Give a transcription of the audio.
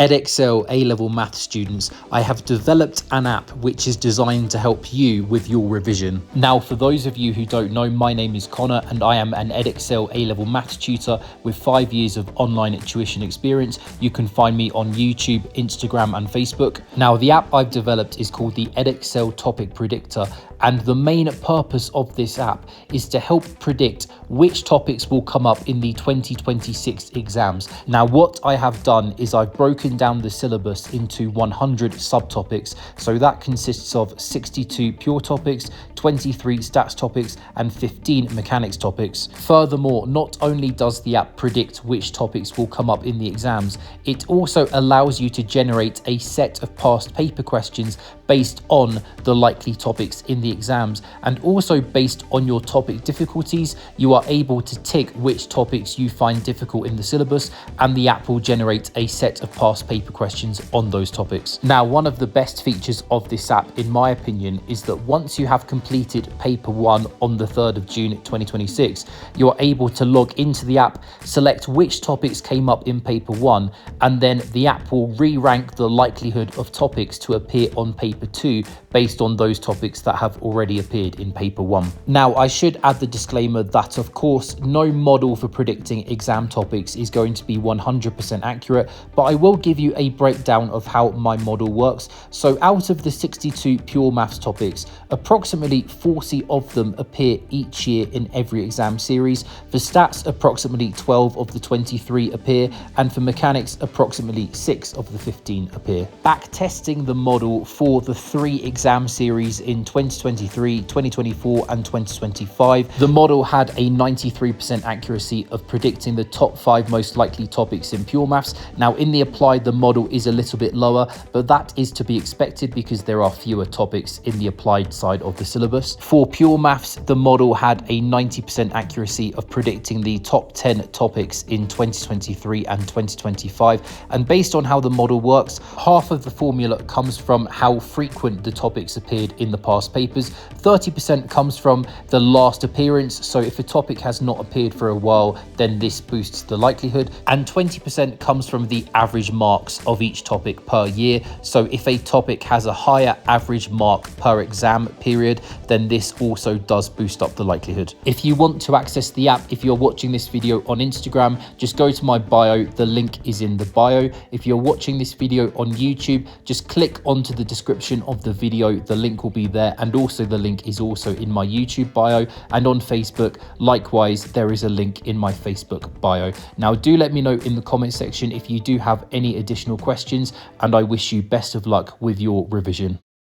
Edexcel A-level math students, I have developed an app which is designed to help you with your revision. Now, for those of you who don't know, my name is Connor and I am an Edexcel A-level maths tutor with 5 years of online tuition experience. You can find me on YouTube, Instagram and Facebook. Now, the app I've developed is called the Edexcel Topic Predictor, and the main purpose of this app is to help predict which topics will come up in the 2026 exams. Now, what I have done is I've broken down the syllabus into 100 subtopics. So that consists of 62 pure topics, 23 stats topics, and 15 mechanics topics. Furthermore, not only does the app predict which topics will come up in the exams, it also allows you to generate a set of past paper questions based on the likely topics in the exams, and also based on your topic difficulties. You are able to tick which topics you find difficult in the syllabus, and the app will generate a set of past paper questions on those topics. Now, one of the best features of this app, in my opinion, is that once you have completed paper 1 on the 3rd of June 2026, you are able to log into the app, select which topics came up in paper 1, and then the app will re-rank the likelihood of topics to appear on paper 2 based on those topics that have already appeared in paper 1. Now, I should add the disclaimer that, of course, no model for predicting exam topics is going to be 100% accurate, but I will give you a breakdown of how my model works. So out of the 62 pure maths topics, approximately 40 of them appear each year in every exam series. For stats, approximately 12 of the 23 appear, and for mechanics, approximately 6 of the 15 appear. Back testing the model for the 3 exam series in 2023, 2024 and 2025, the model had a 93% accuracy of predicting the top 5 most likely topics in pure maths. Now, in the applied, the model is a little bit lower, but that is to be expected because there are fewer topics in the applied side of the syllabus. For pure maths, the model had a 90% accuracy of predicting the top 10 topics in 2023 and 2025. And based on how the model works, half of the formula comes from how frequent the topics appeared in the past papers. 30% comes from the last appearance. So if a topic has not appeared for a while, then this boosts the likelihood. And 20% comes from the average marks of each topic per year. So if a topic has a higher average mark per exam period, then this also does boost up the likelihood. If you want to access the app, if you're watching this video on Instagram, just go to my bio. The link is in the bio. If you're watching this video on YouTube, just click onto the description of the video. The link will be there, and also the link is also in my YouTube bio, and on Facebook, likewise, there is a link in my Facebook bio. Now, do let me know in the comment section if you do have any additional questions, and I wish you best of luck with your revision.